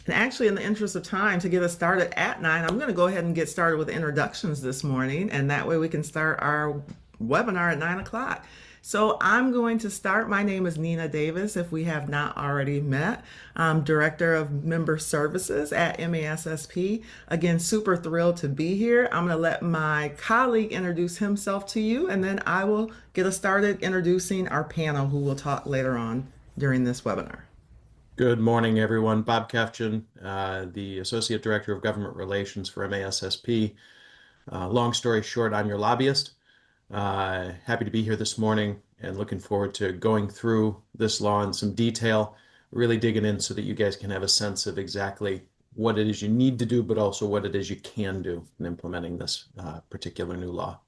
And actually, in the interest of time, to get us started at 9, I'm going to go ahead and get started with introductions this morning, and that way we can start our webinar at 9 o'clock. So I'm going to start. My name is Nina Davis, if we have not already met. I'm Director of Member Services at MASSP. Again, super thrilled to be here. I'm going to let my colleague introduce himself to you, and then I will get us started introducing our panel who will talk later on during this webinar. Good morning, everyone. Bob Kefgen, the Associate Director of Government Relations for MASSP. Long story short, I'm your lobbyist. Happy to be here this morning and looking forward to going through this law in some detail, really digging in so that you guys can have a sense of exactly what it is you need to do, but also what it is you can do in implementing this particular new law.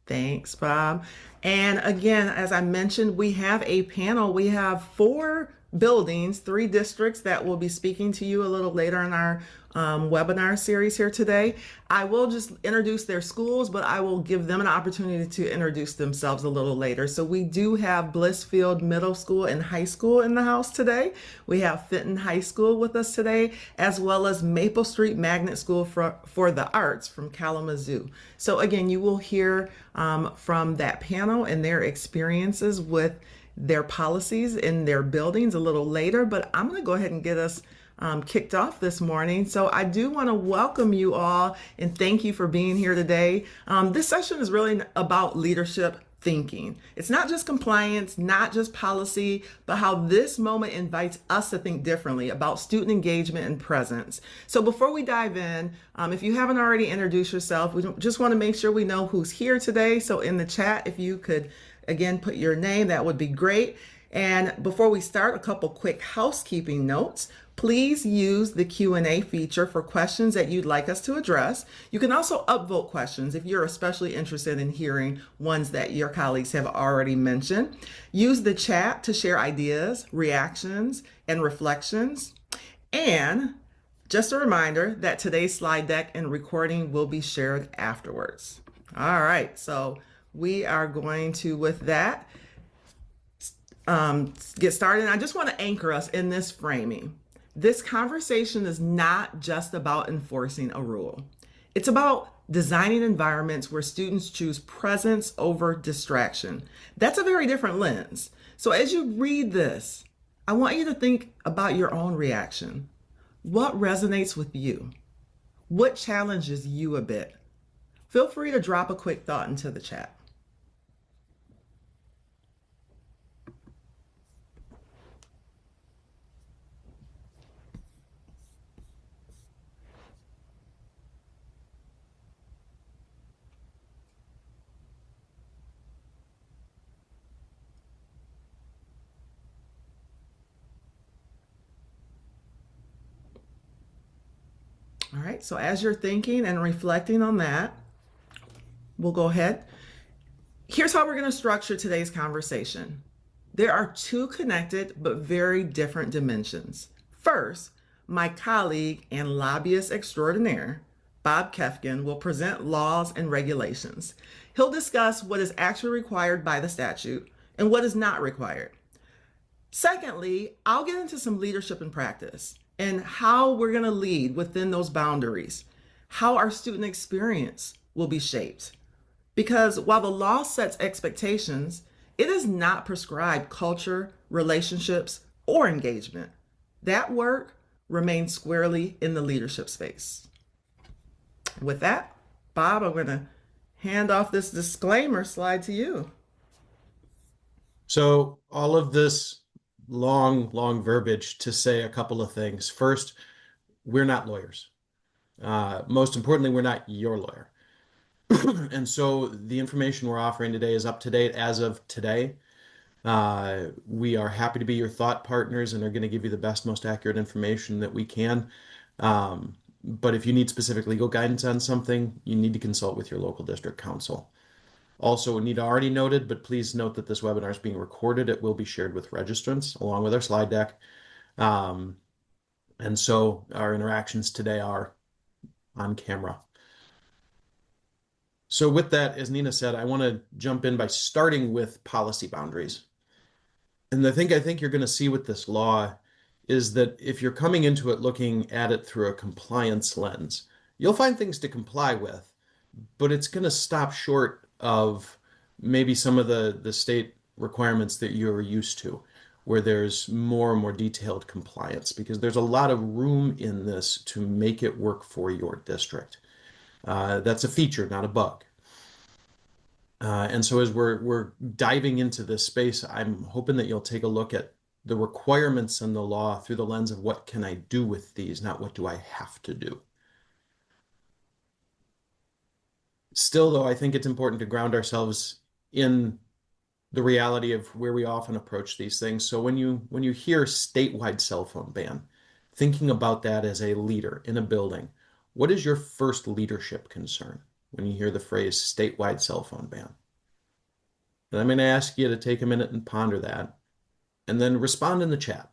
Thanks, Bob. And again, as I mentioned, we have a panel. We have 4 buildings, 3 districts that will be speaking to you a little later in our webinar series here today. I will just introduce their schools, but I will give them an opportunity to introduce themselves a little later. So we do have Blissfield Middle School and High School in the house today. We have Fenton High School with us today, as well as Maple Street Magnet School for the Arts from Kalamazoo. So again, you will hear from that panel and their experiences with their policies in their buildings a little later, but I'm going to go ahead and get us kicked off this morning. So I do want to welcome you all and thank you for being here today. This session is really about leadership thinking. It's not just compliance, not just policy, but how this moment invites us to think differently about student engagement and presence. So before we dive in, if you haven't already introduced yourself, we just want to make sure we know who's here today. So in the chat, if you could again put your name, that would be great. And before we start, a couple quick housekeeping notes. Please use the Q&A feature for questions that you'd like us to address. You can also upvote questions if you're especially interested in hearing ones that your colleagues have already mentioned. Use the chat to share ideas, reactions, and reflections. And just a reminder that today's slide deck and recording will be shared afterwards. All right, so we are going to, with that, get started. And I just want to anchor us in this framing. This conversation is not just about enforcing a rule. It's about designing environments where students choose presence over distraction. That's a very different lens. So as you read this, I want you to think about your own reaction. What resonates with you? What challenges you a bit? Feel free to drop a quick thought into the chat. All right, so as you're thinking and reflecting on that, we'll go ahead. Here's how we're going to structure today's conversation. There are 2 connected but very different dimensions. First, my colleague and lobbyist extraordinaire, Bob Kefgen, will present laws and regulations. He'll discuss what is actually required by the statute and what is not required. Secondly, I'll get into some leadership and practice and how we're going to lead within those boundaries, how our student experience will be shaped. Because while the law sets expectations, it does not prescribe culture, relationships, or engagement. That work remains squarely in the leadership space. With that, Bob, I'm going to hand off this disclaimer slide to you. So all of this long verbiage to say a couple of things. First, we're not lawyers. Most importantly, we're not your lawyer. And so the information we're offering today is up to date as of today. We are happy to be your thought partners and are going to give you the best, most accurate information that we can. But if you need specific legal guidance on something, you need to consult with your local district council. Also, we need already noted, but please note that this webinar is being recorded. It will be shared with registrants along with our slide deck. And so our interactions today are on camera. So with that, as Nina said, I want to jump in by starting with policy boundaries. And I think you're going to see with this law is that if you're coming into it looking at it through a compliance lens, you'll find things to comply with, but it's going to stop short of maybe some of the state requirements that you're used to, where there's more and more detailed compliance, because there's a lot of room in this to make it work for your district. That's a feature, not a bug. And so as we're diving into this space, I'm hoping that you'll take a look at the requirements in the law through the lens of what can I do with these, not what do I have to do. Still, though, I think it's important to ground ourselves in the reality of where we often approach these things. So when you hear statewide cell phone ban, thinking about that as a leader in a building, what is your first leadership concern when you hear the phrase statewide cell phone ban? And I'm going to ask you to take a minute and ponder that, and then respond in the chat.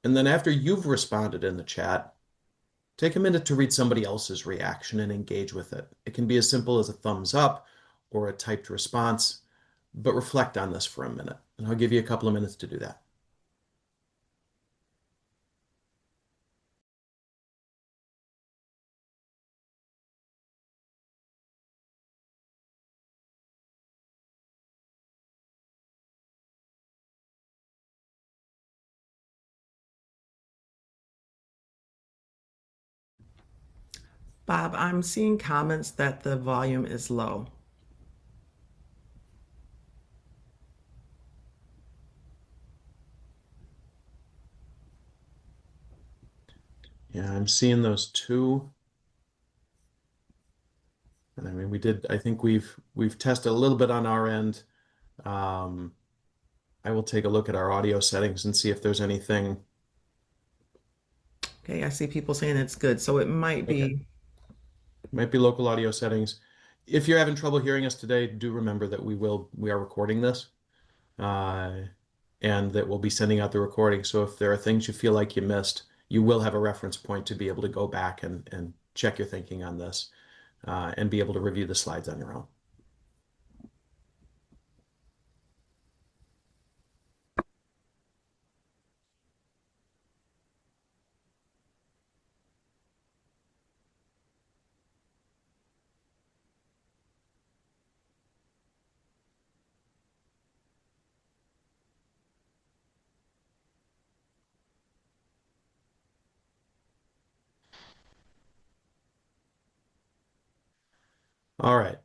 And then after you've responded in the chat, take a minute to read somebody else's reaction and engage with it. It can be as simple as a thumbs up or a typed response, but reflect on this for a minute, and I'll give you a couple of minutes to do that. Bob, I'm seeing comments that the volume is low. Yeah, I'm seeing those too. And I mean, I think we've tested a little bit on our end. Um, I will take a look at our audio settings and see if there's anything. Okay, I see people saying it's good, so it might Okay, be. might be local audio settings. If you're having trouble hearing us today, do remember that we are recording this, uh, and that we'll be sending out the recording. So if there are things you feel like you missed, you will have a reference point to be able to go back and check your thinking on this, and be able to review the slides on your own. All right.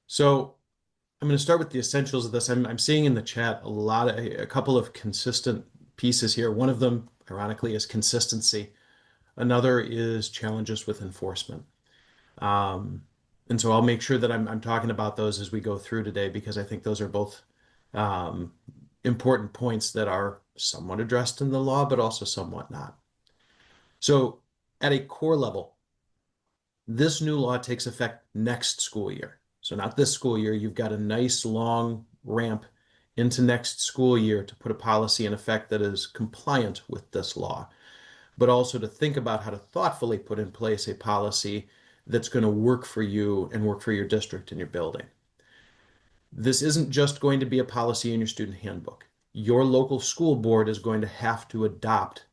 So I'm going to start with the essentials of this. I'm seeing in the chat a couple of consistent pieces here. One of them, ironically, is consistency. Another is challenges with enforcement. Um, and so I'll make sure that I'm talking about those as we go through today, because I think those are both um, important points that are somewhat addressed in the law, but also somewhat not. So at a core level, this new law takes effect next school year. So not this school year. You've got a nice long ramp into next school year to put a policy in effect that is compliant with this law, but also to think about how to thoughtfully put in place a policy that's going to work for you and work for your district and your building. This isn't just going to be a policy in your student handbook. Your local school board is going to have to adopt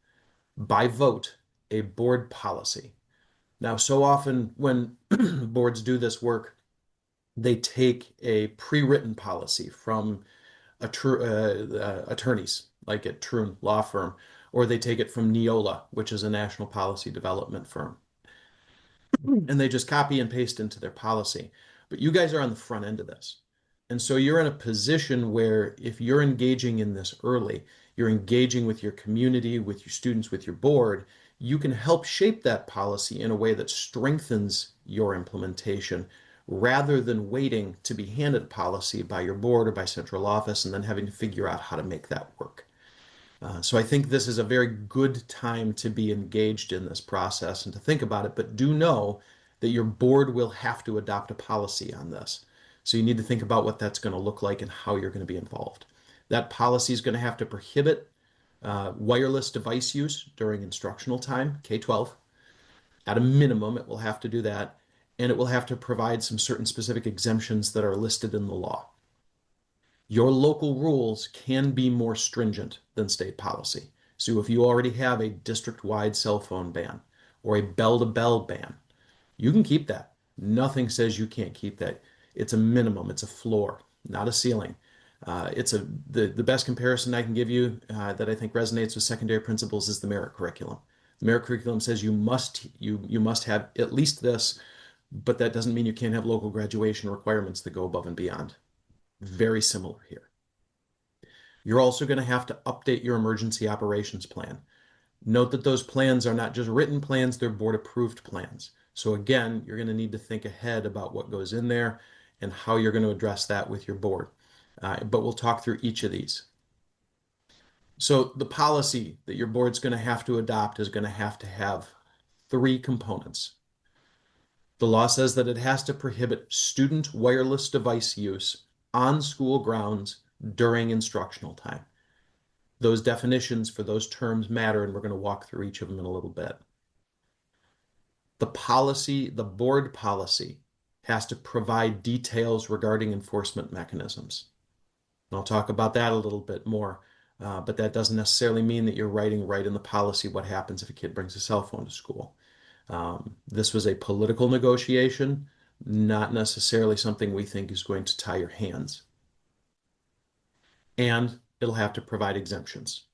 by vote a board policy. Now, so often when boards do this work, they take a pre-written policy from attorneys, like at Troon Law Firm, or they take it from Neola, which is a national policy development firm, and they just copy and paste into their policy. But you guys are on the front end of this. And so you're in a position where if you're engaging in this early, you're engaging with your community, with your students, with your board, you can help shape that policy in a way that strengthens your implementation rather than waiting to be handed policy by your board or by central office and then having to figure out how to make that work. So I think this is a very good time to be engaged in this process and to think about it, but do know that your board will have to adopt a policy on this. So you need to think about what that's going to look like and how you're going to be involved. That policy is going to have to prohibit wireless device use during instructional time, K-12. At a minimum, it will have to do that, and it will have to provide some certain specific exemptions that are listed in the law. Your local rules can be more stringent than state policy. So if you already have a district-wide cell phone ban or a bell-to-bell ban, you can keep that. Nothing says you can't keep that. It's a minimum, it's a floor, not a ceiling. The best comparison I can give you that I think resonates with secondary principles is the merit curriculum. The merit curriculum says you must have at least this, but that doesn't mean you can't have local graduation requirements that go above and beyond. Very similar here. You're also going to have to update your emergency operations plan. Note that those plans are not just written plans, they're board approved plans. So again, you're going to need to think ahead about what goes in there and how you're going to address that with your board. But we'll talk through each of these. So the policy that your board's going to have to adopt is going to have 3 components. The law says that it has to prohibit student wireless device use on school grounds during instructional time. Those definitions for those terms matter, and we're going to walk through each of them in a little bit. The policy, the board policy, has to provide details regarding enforcement mechanisms. And I'll talk about that a little bit more, but that doesn't necessarily mean that you're writing right in the policy what happens if a kid brings a cell phone to school. This was a political negotiation, not necessarily something we think is going to tie your hands. And it'll have to provide exemptions.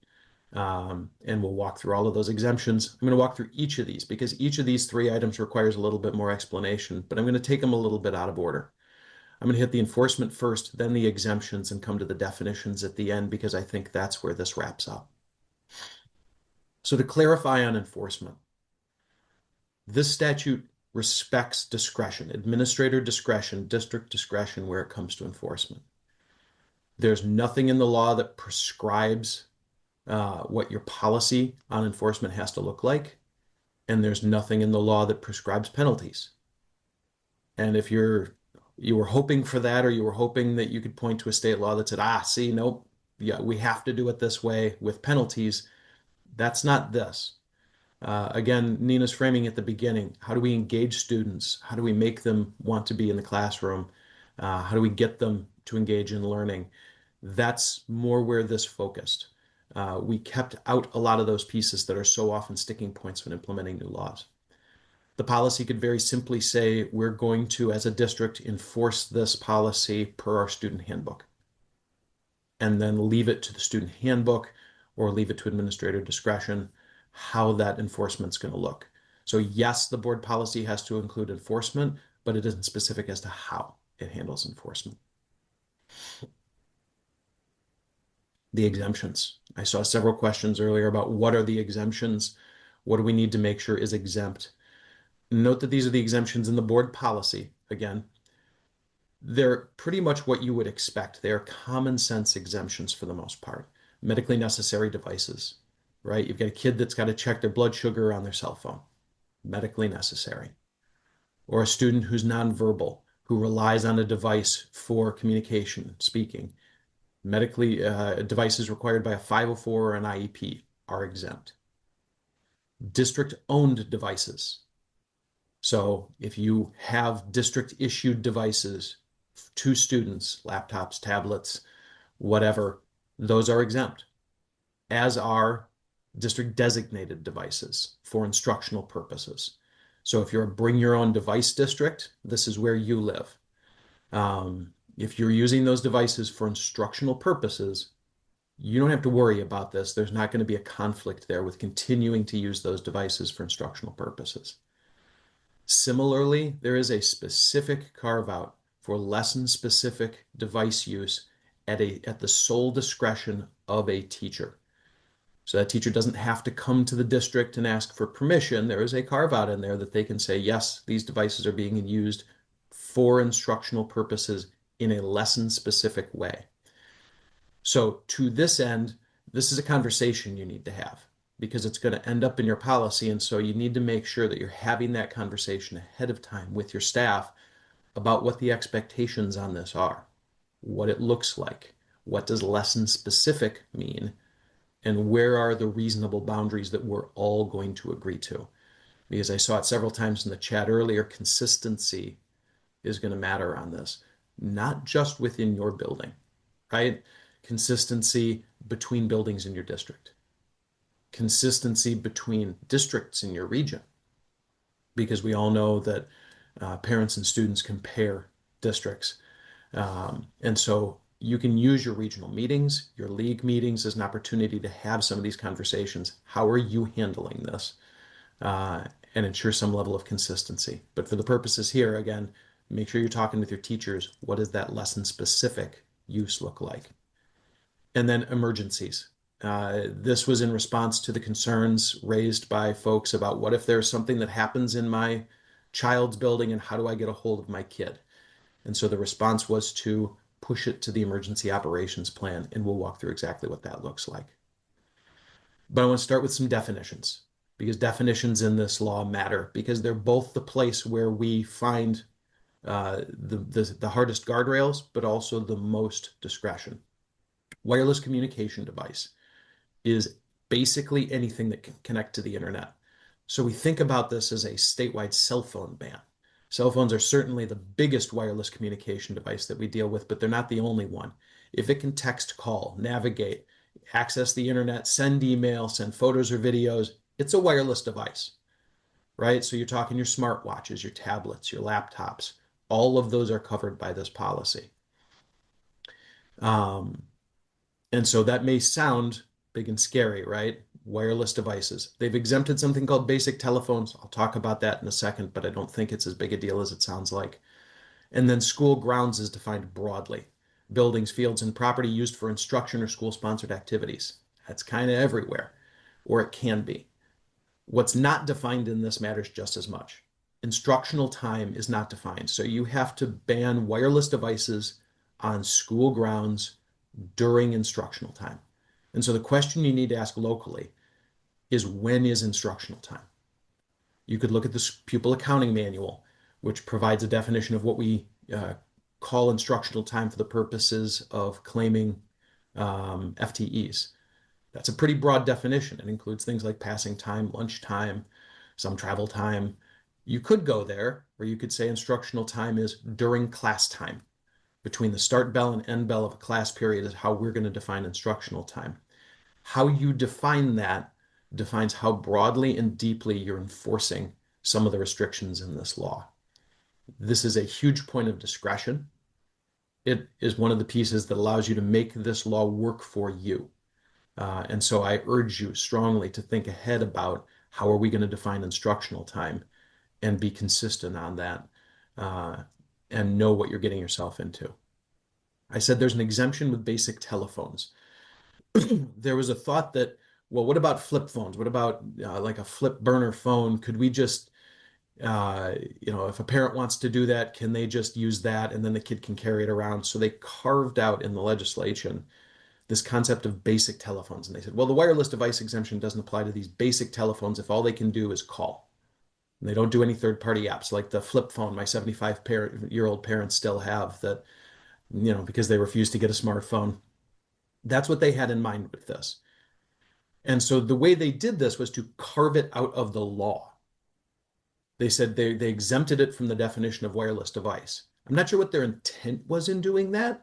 And we'll walk through all of those exemptions. I'm going to walk through each of these because each of these 3 items requires a little bit more explanation, but I'm going to take them a little bit out of order. I'm going to hit the enforcement first, then the exemptions, and come to the definitions at the end because I think that's where this wraps up. So to clarify on enforcement, this statute respects discretion, administrator discretion, district discretion where it comes to enforcement. There's nothing in the law that prescribes what your policy on enforcement has to look like, and there's nothing in the law that prescribes penalties. And if you were hoping for that, or you were hoping that you could point to a state law that said, see, nope, yeah, we have to do it this way with penalties, that's not this. Again, Nina's framing at the beginning, how do we engage students? How do we make them want to be in the classroom? How do we get them to engage in learning? That's more where this focused. We kept out a lot of those pieces that are so often sticking points when implementing new laws. The policy could very simply say, we're going to, as a district, enforce this policy per our student handbook, and then leave it to the student handbook or leave it to administrator discretion how that enforcement's going to look. So yes, the board policy has to include enforcement, but it isn't specific as to how it handles enforcement. The exemptions. I saw several questions earlier about what are the exemptions? What do we need to make sure is exempt? Note that these are the exemptions in the board policy. Again, they're pretty much what you would expect. They're common sense exemptions for the most part. Medically necessary devices, right? You've got a kid that's got to check their blood sugar on their cell phone. Medically necessary. Or a student who's nonverbal, who relies on a device for communication, speaking. Medically, devices required by a 504 or an IEP are exempt. District-owned devices. So if you have district-issued devices to students, laptops, tablets, whatever, those are exempt, as are district-designated devices for instructional purposes. So if you're a bring-your-own-device district, this is where you live. If you're using those devices for instructional purposes, you don't have to worry about this. There's not going to be a conflict there with continuing to use those devices for instructional purposes. Similarly, there is a specific carve-out for lesson-specific device use at the sole discretion of a teacher. So that teacher doesn't have to come to the district and ask for permission. There is a carve-out in there that they can say, yes, these devices are being used for instructional purposes in a lesson-specific way. So to this end, this is a conversation you need to have because it's going to end up in your policy. And so you need to make sure that you're having that conversation ahead of time with your staff about what the expectations on this are, what it looks like, what does lesson specific mean, and where are the reasonable boundaries that we're all going to agree to. Because I saw it several times in the chat earlier, consistency is going to matter on this, not just within your building, right? Consistency between buildings in your district, consistency between districts in your region, because we all know that parents and students compare districts. And so you can use your regional meetings, your league meetings as an opportunity to have some of these conversations. How are you handling this? And ensure some level of consistency. But for the purposes here, again, make sure you're talking with your teachers. What does that lesson specific use look like? And then emergencies. This was in response to the concerns raised by folks about what if there's something that happens in my child's building and how do I get a hold of my kid? And so the response was to push it to the emergency operations plan, and we'll walk through exactly what that looks like. But I want to start with some definitions, because definitions in this law matter, because they're both the place where we find the hardest guardrails, but also the most discretion. Wireless communication device is basically anything that can connect to the internet. So we think about this as a statewide cell phone ban. Cell phones are certainly the biggest wireless communication device that we deal with, but they're not the only one. If it can text, call, navigate, access the internet, send email, send photos or videos, it's a wireless device, right? So you're talking your smartwatches, your tablets, your laptops, all of those are covered by this policy. And so that may sound big and scary, right? Wireless devices. They've exempted something called basic telephones. I'll talk about that in a second, but I don't think it's as big a deal as it sounds like. And then school grounds is defined broadly. Buildings, fields, and property used for instruction or school-sponsored activities. That's kind of everywhere, or it can be. What's not defined in this matters just as much. Instructional time is not defined, so you have to ban wireless devices on school grounds during instructional time. And so the question you need to ask locally is, when is instructional time? You could look at the pupil accounting manual, which provides a definition of what we call instructional time for the purposes of claiming FTEs. That's a pretty broad definition. It includes things like passing time, lunch time, some travel time. You could go there, or you could say instructional time is during class time. Between the start bell and end bell of a class period is how we're going to define instructional time. How you define that defines how broadly and deeply you're enforcing some of the restrictions in this law. This is a huge point of discretion. It is one of the pieces that allows you to make this law work for you. And so I urge you strongly to think ahead about how are we going to define instructional time and be consistent on that and know what you're getting yourself into. I said there's an exemption with basic telephones. There was a thought that, well, what about flip phones? What about like a flip burner phone? Could we just, if a parent wants to do that, can they just use that and then the kid can carry it around? So they carved out in the legislation this concept of basic telephones. And they said, well, the wireless device exemption doesn't apply to these basic telephones if all they can do is call. And they don't do any third-party apps like the flip phone my 75-year-old parents still have that, because they refuse to get a smartphone. That's what they had in mind with this. And so the way they did this was to carve it out of the law. They said they exempted it from the definition of wireless device. I'm not sure what their intent was in doing that,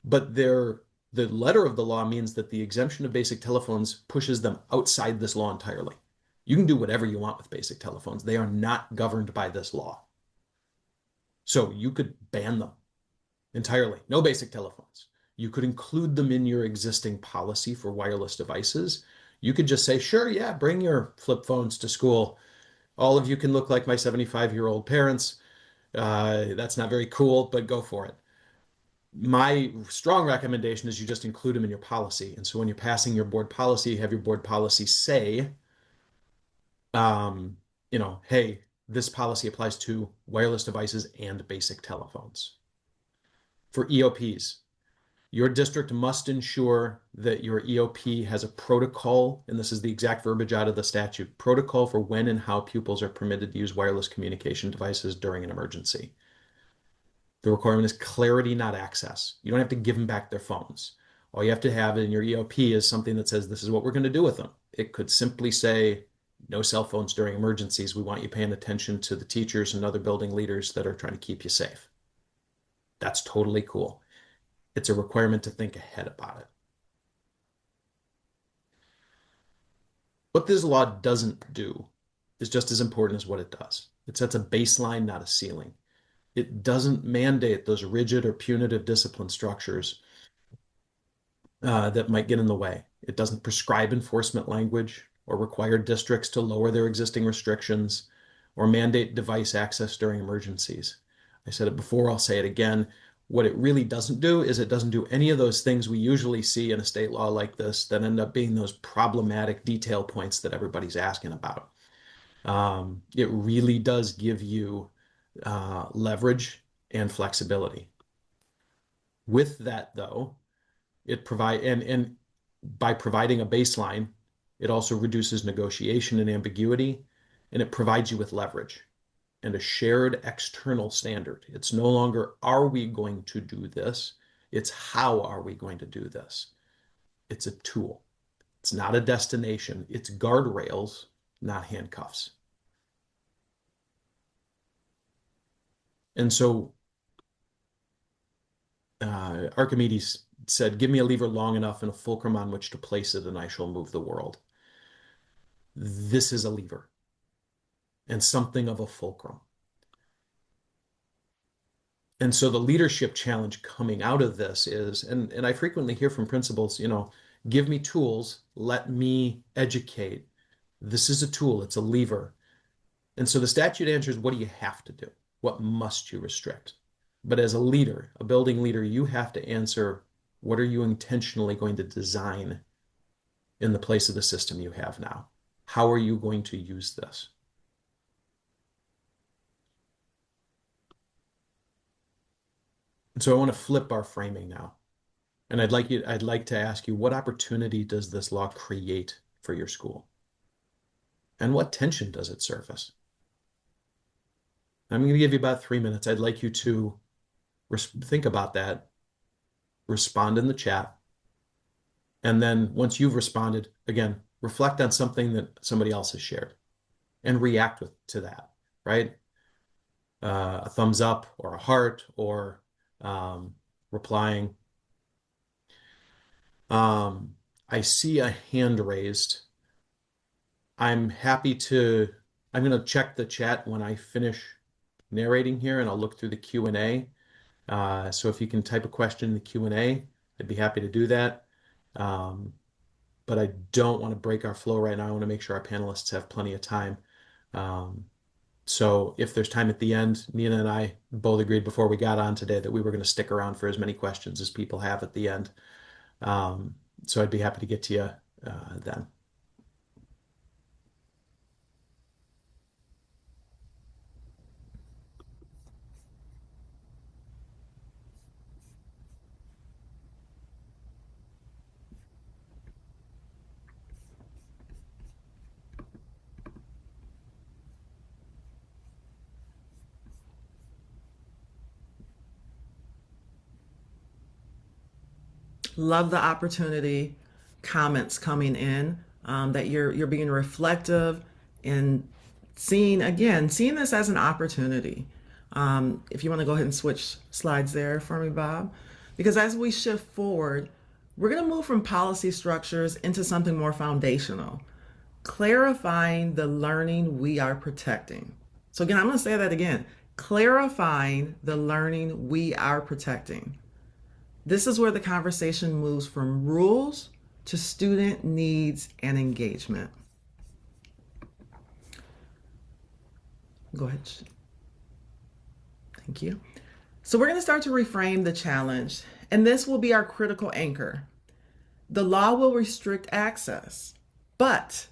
but the letter of the law means that the exemption of basic telephones pushes them outside this law entirely. You can do whatever you want with basic telephones. They are not governed by this law. So you could ban them entirely. No basic telephones. You could include them in your existing policy for wireless devices. You could just say, sure, yeah, bring your flip phones to school. All of you can look like my 75-year-old parents. That's not very cool, but go for it. My strong recommendation is you just include them in your policy. And so when you're passing your board policy, have your board policy say, hey, this policy applies to wireless devices and basic telephones. For EOPs, your district must ensure that your EOP has a protocol, and this is the exact verbiage out of the statute, protocol for when and how pupils are permitted to use wireless communication devices during an emergency. The requirement is clarity, not access. You don't have to give them back their phones. All you have to have in your EOP is something that says, this is what we're going to do with them. It could simply say, no cell phones during emergencies. We want you paying attention to the teachers and other building leaders that are trying to keep you safe. That's totally cool. It's a requirement to think ahead about it. What this law doesn't do is just as important as what it does. It sets a baseline, not a ceiling. It doesn't mandate those rigid or punitive discipline structures that might get in the way. It doesn't prescribe enforcement language or require districts to lower their existing restrictions or mandate device access during emergencies. I said it before, I'll say it again. What it really doesn't do is it doesn't do any of those things we usually see in a state law like this that end up being those problematic detail points that everybody's asking about. It really does give you leverage and flexibility. With that, though, it provide and by providing a baseline, it also reduces negotiation and ambiguity, and it provides you with leverage and a shared external standard. It's no longer, are we going to do this? It's how are we going to do this? It's a tool. It's not a destination. It's guardrails, not handcuffs. And so Archimedes said, give me a lever long enough and a fulcrum on which to place it, and I shall move the world. This is a lever and something of a fulcrum. And so the leadership challenge coming out of this is, and I frequently hear from principals, give me tools, let me educate. This is a tool, it's a lever. And so the statute answers, what do you have to do? What must you restrict? But as a leader, a building leader, you have to answer, what are you intentionally going to design in the place of the system you have now? How are you going to use this? And so I want to flip our framing now. And I'd like to ask you, what opportunity does this law create for your school? And what tension does it surface? I'm going to give you about 3 minutes. I'd like you to think about that, respond in the chat, and then once you've responded, again, reflect on something that somebody else has shared and react to that, right? A thumbs up or a heart or replying. I see a hand raised. I'm going to check the chat when I finish narrating here, and I'll look through the Q&A. So if you can type a question in the Q&A, I'd be happy to do that. But I don't want to break our flow right now. I want to make sure our panelists have plenty of time. So if there's time at the end, Nina and I both agreed before we got on today that we were going to stick around for as many questions as people have at the end. So I'd be happy to get to you then. Love the opportunity, comments coming in, that you're being reflective and seeing this as an opportunity. If you want to go ahead and switch slides there for me, Bob, because as we shift forward, we're going to move from policy structures into something more foundational, clarifying the learning we are protecting. So again, I'm going to say that again, clarifying the learning we are protecting. This is where the conversation moves from rules to student needs and engagement. Go ahead. Thank you. So we're going to start to reframe the challenge, and this will be our critical anchor. The law will restrict access, but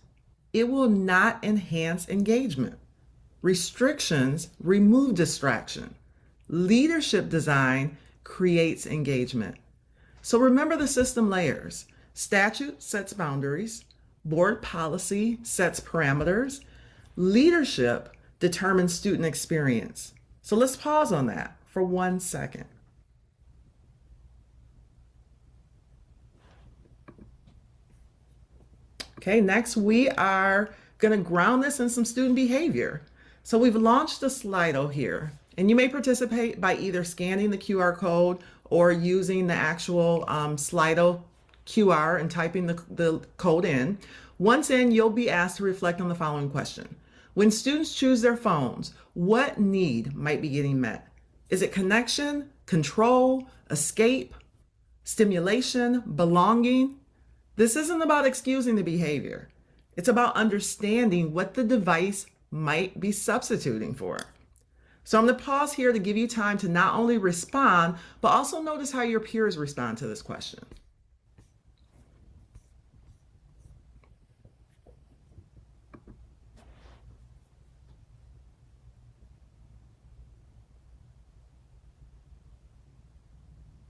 it will not enhance engagement. Restrictions remove distraction. Leadership design creates engagement. So remember the system layers. Statute sets boundaries. Board policy sets parameters. Leadership determines student experience. So let's pause on that for 1 second. Okay, next we are going to ground this in some student behavior. So we've launched a Slido here, and you may participate by either scanning the QR code or using the actual Slido QR and typing the code in. Once in, you'll be asked to reflect on the following question. When students choose their phones, what need might be getting met? Is it connection, control, escape, stimulation, belonging? This isn't about excusing the behavior. It's about understanding what the device might be substituting for. So I'm going to pause here to give you time to not only respond, but also notice how your peers respond to this question.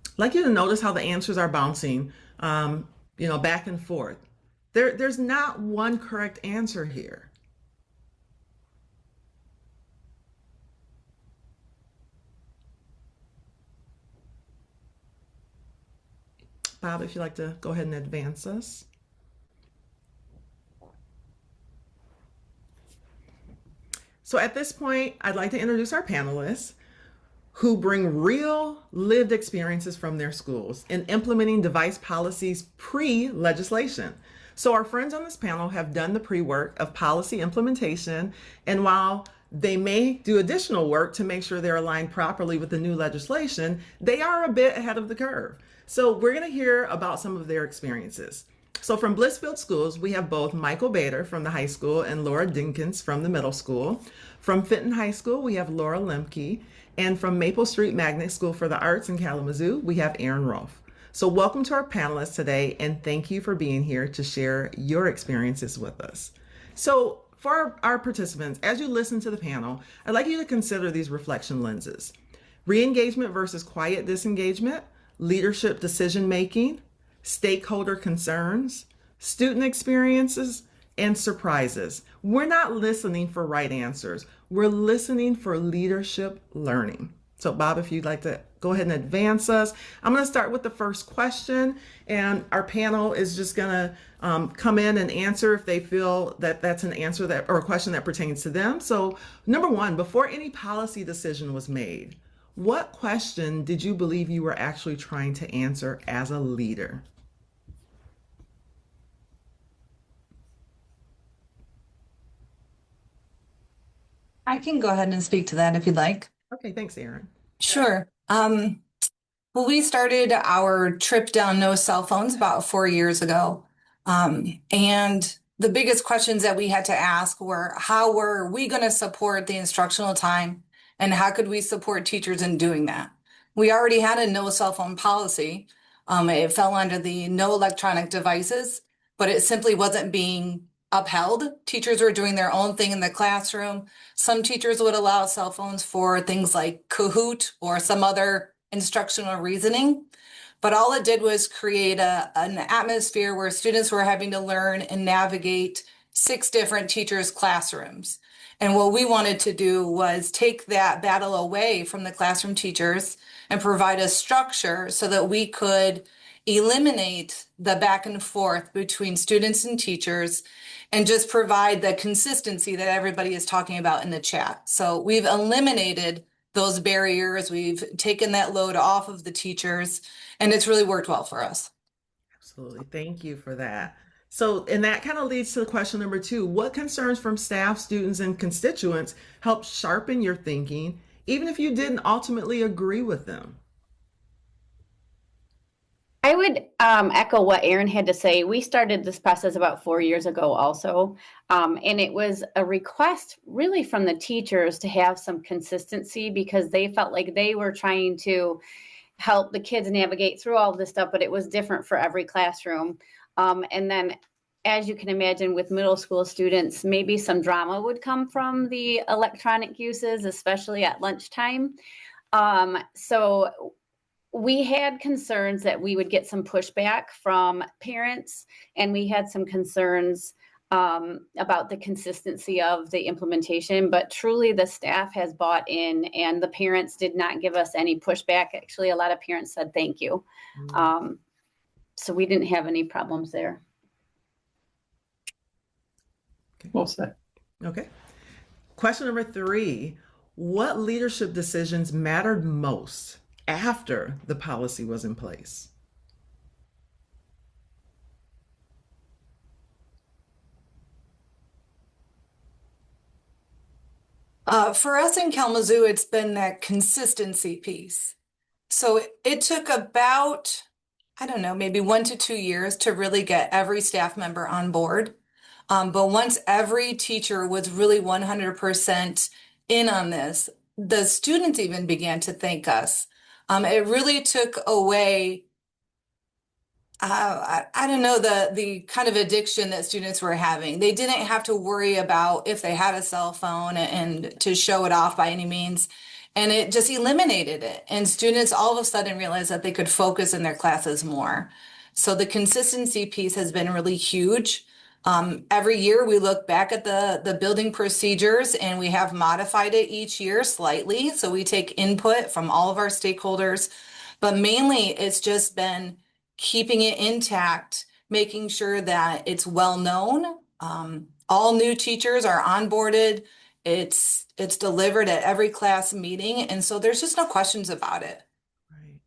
I'd like you to notice how the answers are bouncing, back and forth. There's not one correct answer here. Bob, if you'd like to go ahead and advance us. So at this point, I'd like to introduce our panelists who bring real lived experiences from their schools in implementing device policies pre-legislation. So our friends on this panel have done the pre-work of policy implementation, and while they may do additional work to make sure they're aligned properly with the new legislation, they are a bit ahead of the curve. So we're going to hear about some of their experiences. So from Blissfield Schools, we have both Michael Bader from the high school and Laura Dinkins from the middle school. From Fenton High School, we have Laura Lemke. And from Maple Street Magnet School for the Arts in Kalamazoo, we have Aaron Rolfe. So welcome to our panelists today, and thank you for being here to share your experiences with us. So for our participants, as you listen to the panel, I'd like you to consider these reflection lenses. Re-engagement versus quiet disengagement, leadership decision-making, stakeholder concerns, student experiences, and surprises. We're not listening for right answers. We're listening for leadership learning. So Bob, if you'd like to go ahead and advance us. I'm going to start with the first question, and our panel is just going to come in and answer if they feel that that's an answer that or a question that pertains to them. So number one, before any policy decision was made, what question did you believe you were actually trying to answer as a leader? I can go ahead and speak to that if you'd like. Okay, thanks, Aaron. Sure. Well, we started our trip down no cell phones about 4 years ago. And the biggest questions that we had to ask were, how were we going to support the instructional time? And how could we support teachers in doing that? We already had a no cell phone policy. It fell under the no electronic devices, but it simply wasn't being upheld. Teachers were doing their own thing in the classroom. Some teachers would allow cell phones for things like Kahoot or some other instructional reasoning. But all it did was create an atmosphere where students were having to learn and navigate 6 different teachers' classrooms. And what we wanted to do was take that battle away from the classroom teachers and provide a structure so that we could eliminate the back and forth between students and teachers and just provide the consistency that everybody is talking about in the chat. So we've eliminated those barriers. We've taken that load off of the teachers, and it's really worked well for us. Absolutely. Thank you for that. So, and that kind of leads to question number 2. What concerns from staff, students, and constituents helped sharpen your thinking, even if you didn't ultimately agree with them? I would echo what Aaron had to say. We started this process about 4 years ago also, and it was a request really from the teachers to have some consistency because they felt like they were trying to help the kids navigate through all this stuff, but it was different for every classroom. And then, as you can imagine, with middle school students, maybe some drama would come from the electronic uses, especially at lunchtime. So we had concerns that we would get some pushback from parents, and we had some concerns about the consistency of the implementation, but truly the staff has bought in and the parents did not give us any pushback. Actually, a lot of parents said thank you. So we didn't have any problems there. Okay. Well said. Okay. Question number 3. What leadership decisions mattered most after the policy was in place? For us in Kalamazoo, it's been that consistency piece. So it took about, I don't know, maybe 1 to 2 years to really get every staff member on board. But once every teacher was really 100% in on this, the students even began to thank us. It really took away I don't know, the kind of addiction that students were having. They didn't have to worry about if they had a cell phone and to show it off by any means. And it just eliminated it. And students all of a sudden realized that they could focus in their classes more. So the consistency piece has been really huge. Every year we look back at the building procedures and we have modified it each year slightly. So we take input from all of our stakeholders, but mainly it's just been keeping it intact, making sure that it's well known. All new teachers are onboarded. It's delivered at every class meeting, and so there's just no questions about it. Right.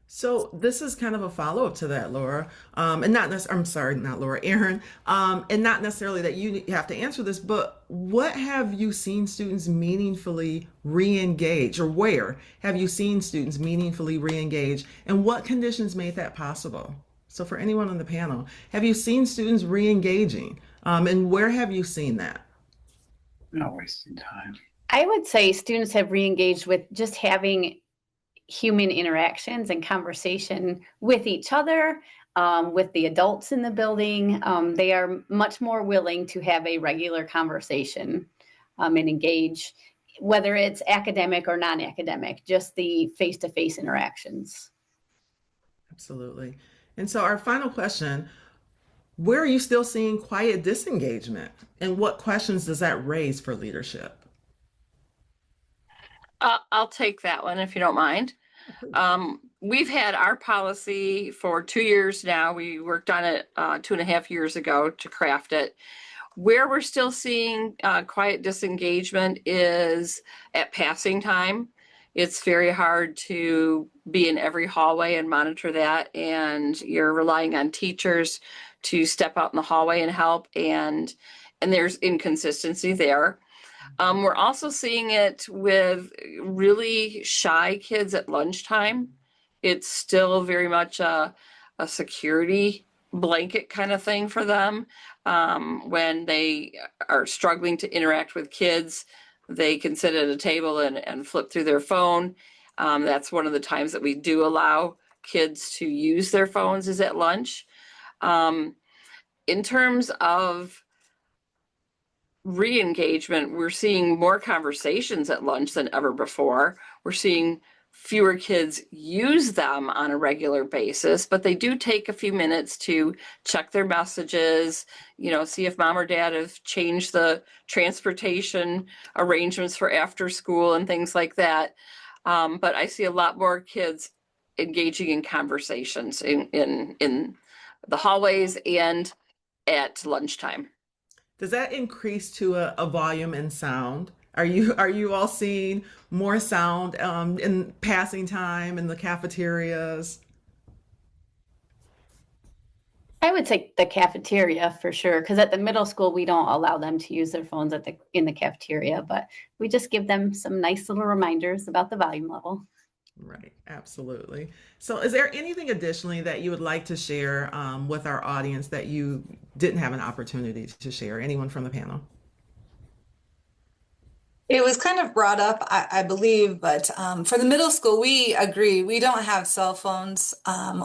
So this is kind of a follow-up to that, Laura, and not necessarily, I'm sorry, not Laura, Erin, and not necessarily that you have to answer this, but what have you seen students meaningfully re-engage, or where have you seen students meaningfully re-engage, and what conditions made that possible? So for anyone on the panel, have you seen students re-engaging, and where have you seen that? Not wasting time. I would say students have re-engaged with just having human interactions and conversation with each other, with the adults in the building. They are much more willing to have a regular conversation and engage, whether it's academic or non-academic, just the face-to-face interactions. Absolutely. And so our final question, where are you still seeing quiet disengagement? And what questions does that raise for leadership? I'll take that one if you don't mind. We've had our policy for 2 years now. We worked on it 2.5 years ago to craft it. Where we're still seeing quiet disengagement is at passing time. It's very hard to be in every hallway and monitor that, and you're relying on teachers to step out in the hallway and help, and there's inconsistency there. We're also seeing it with really shy kids at lunchtime. It's still very much a security blanket kind of thing for them. When they are struggling to interact with kids, they can sit at a table and flip through their phone. That's one of the times that we do allow kids to use their phones is at lunch. In terms of re-engagement, we're seeing more conversations at lunch than ever before. We're seeing fewer kids use them on a regular basis, but they do take a few minutes to check their messages, see if mom or dad have changed the transportation arrangements for after school and things like that. But I see a lot more kids engaging in conversations in the hallways and at lunchtime. Does that increase to a volume and sound? Are you all seeing more sound in passing time in the cafeterias? I would say the cafeteria for sure, because at the middle school, we don't allow them to use their phones in the cafeteria, but we just give them some nice little reminders about the volume level. Right, absolutely. So is there anything additionally that you would like to share with our audience that you didn't have an opportunity to share? Anyone from the panel? It was kind of brought up, I believe, but for the middle school, we agree. We don't have cell phones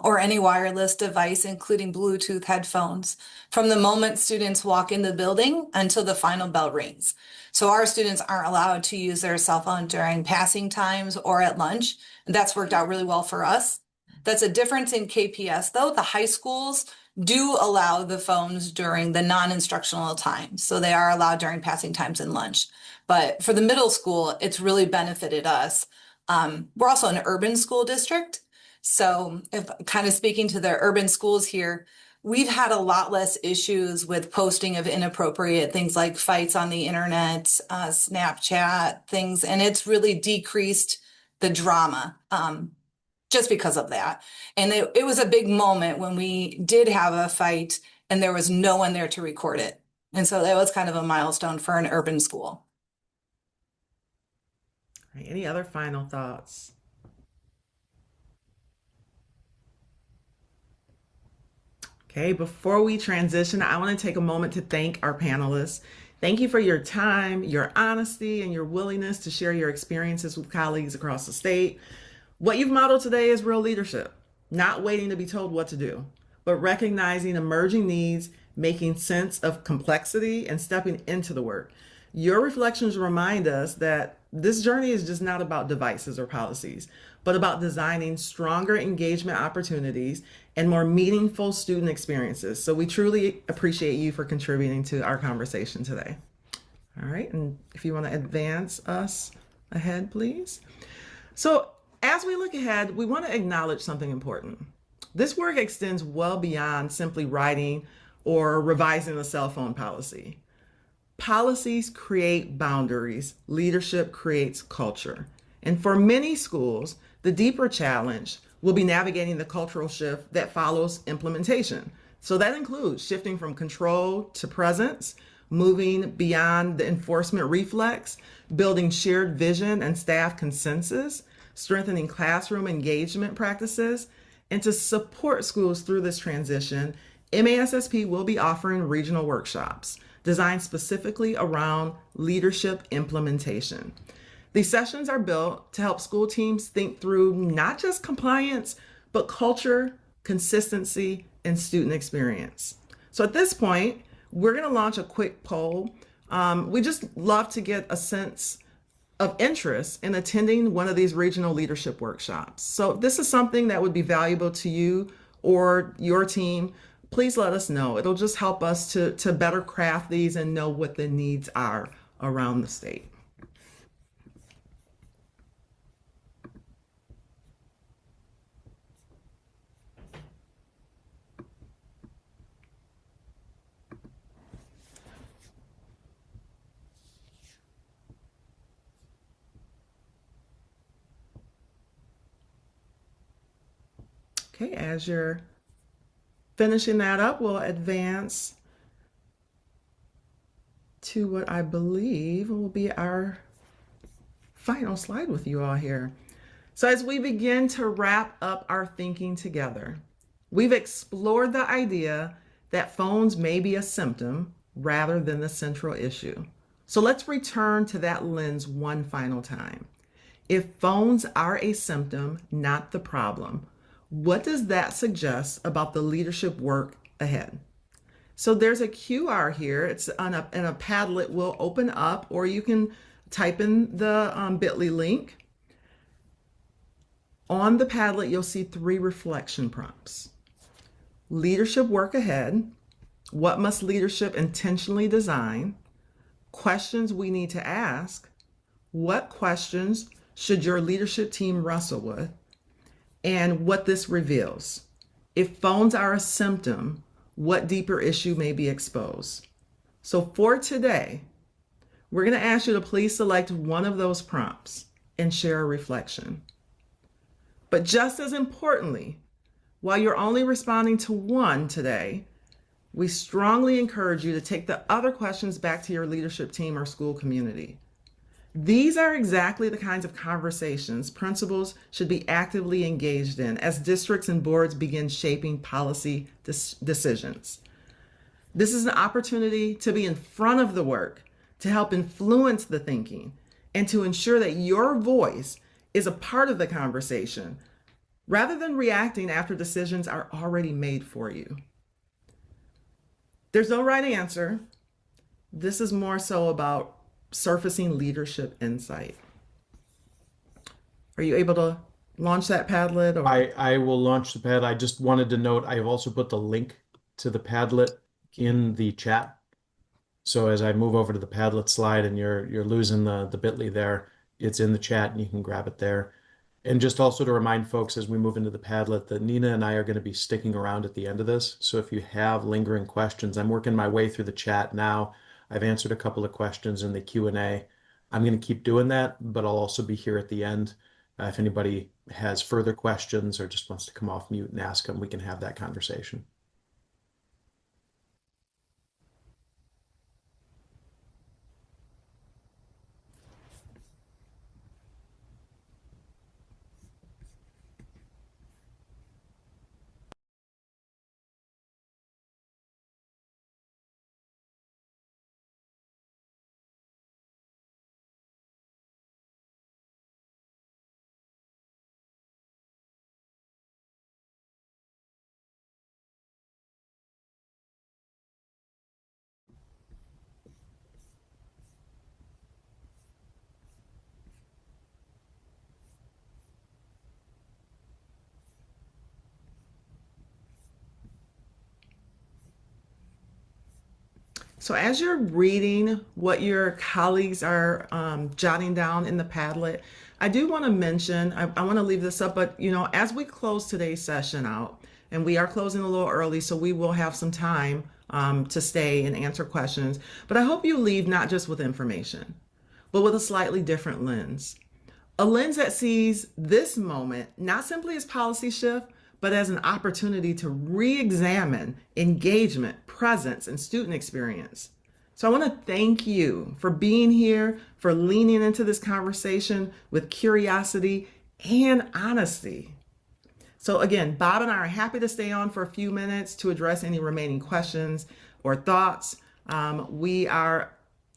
or any wireless device, including Bluetooth headphones, from the moment students walk in the building until the final bell rings. So our students aren't allowed to use their cell phone during passing times or at lunch. And that's worked out really well for us. That's a difference in KPS, though. The high schools do allow the phones during the non-instructional times. So they are allowed during passing times and lunch. But for the middle school, it's really benefited us. We're also an urban school district. So if kind of speaking to the urban schools here, we've had a lot less issues with posting of inappropriate things like fights on the internet, Snapchat things, and it's really decreased the drama. just because of that. And it was a big moment when we did have a fight and there was no one there to record it. And so that was kind of a milestone for an urban school. Right, any other final thoughts? Okay, before we transition, I want to take a moment to thank our panelists. Thank you for your time, your honesty, and your willingness to share your experiences with colleagues across the state. What you've modeled today is real leadership, not waiting to be told what to do, but recognizing emerging needs, making sense of complexity, and stepping into the work. Your reflections remind us that this journey is just not about devices or policies, but about designing stronger engagement opportunities and more meaningful student experiences. So we truly appreciate you for contributing to our conversation today. All right, and if you want to advance us ahead, please. So as we look ahead, we want to acknowledge something important. This work extends well beyond simply writing or revising the cell phone policy. Policies create boundaries, leadership creates culture. And for many schools, the deeper challenge will be navigating the cultural shift that follows implementation. So that includes shifting from control to presence, moving beyond the enforcement reflex, building shared vision and staff consensus, strengthening classroom engagement practices. And to support schools through this transition, MASSP will be offering regional workshops designed specifically around leadership implementation. These sessions are built to help school teams think through not just compliance, but culture, consistency, and student experience. So at this point, we're going to launch a quick poll. We just love to get a sense of interest in attending one of these regional leadership workshops. So if this is something that would be valuable to you or your team, please let us know. It'll just help us to better craft these and know what the needs are around the state. Okay, as you're finishing that up, we'll advance to what I believe will be our final slide with you all here. So as we begin to wrap up our thinking together, we've explored the idea that phones may be a symptom rather than the central issue. So let's return to that lens one final time. If phones are a symptom, not the problem, what does that suggest about the leadership work ahead? So there's a QR here. It's on a Padlet will open up, or you can type in the bit.ly link. On the Padlet, you'll see 3 reflection prompts. Leadership work ahead. What must leadership intentionally design? Questions we need to ask. What questions should your leadership team wrestle with? And what this reveals. If phones are a symptom, what deeper issue may be exposed? So for today, we're going to ask you to please select one of those prompts and share a reflection. But just as importantly, while you're only responding to one today, we strongly encourage you to take the other questions back to your leadership team or school community. These are exactly the kinds of conversations principals should be actively engaged in as districts and boards begin shaping policy decisions. This is an opportunity to be in front of the work, to help influence the thinking, and to ensure that your voice is a part of the conversation, rather than reacting after decisions are already made for you. There's no right answer. This is more so about surfacing leadership insight. Are you able to launch that Padlet? Or? I will launch the pad. I just wanted to note I have also put the link to the Padlet in the chat. So as I move over to the Padlet slide and you're losing the bit.ly there, it's in the chat and you can grab it there. And just also to remind folks as we move into the Padlet that Nina and I are going to be sticking around at the end of this. So if you have lingering questions, I'm working my way through the chat now. I've answered a couple of questions in the Q&A. I'm going to keep doing that, but I'll also be here at the end If anybody has further questions or just wants to come off mute and ask them, we can have that conversation. So as you're reading what your colleagues are jotting down in the Padlet, I do want to mention, I want to leave this up, but as we close today's session out, and we are closing a little early, so we will have some time to stay and answer questions. But I hope you leave not just with information, but with a slightly different lens. A lens that sees this moment not simply as policy shift, but as an opportunity to re-examine engagement, presence, and student experience. So I want to thank you for being here, for leaning into this conversation with curiosity and honesty. So again, Bob and I are happy to stay on for a few minutes to address any remaining questions or thoughts. We are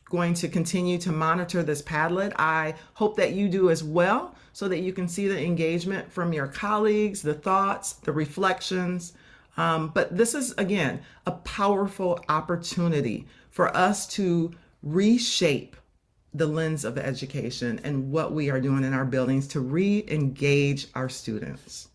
going to continue to monitor this Padlet. I hope that you do as well, so that you can see the engagement from your colleagues, the thoughts, the reflections. But this is, again, a powerful opportunity for us to reshape the lens of education and what we are doing in our buildings to re-engage our students.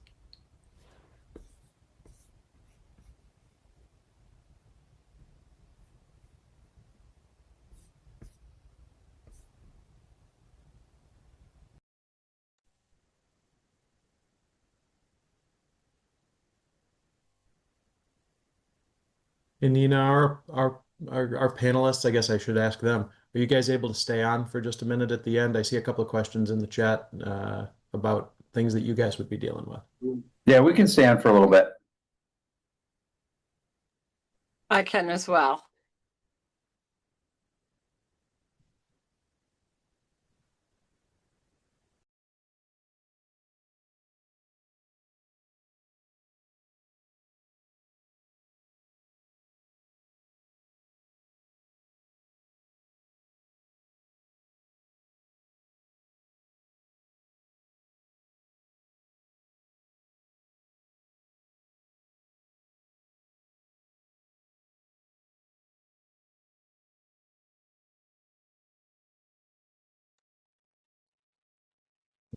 And Nina, our panelists, I guess I should ask them, are you guys able to stay on for just a minute at the end? I see a couple of questions in the chat about things that you guys would be dealing with. Yeah, we can stay on for a little bit. I can as well.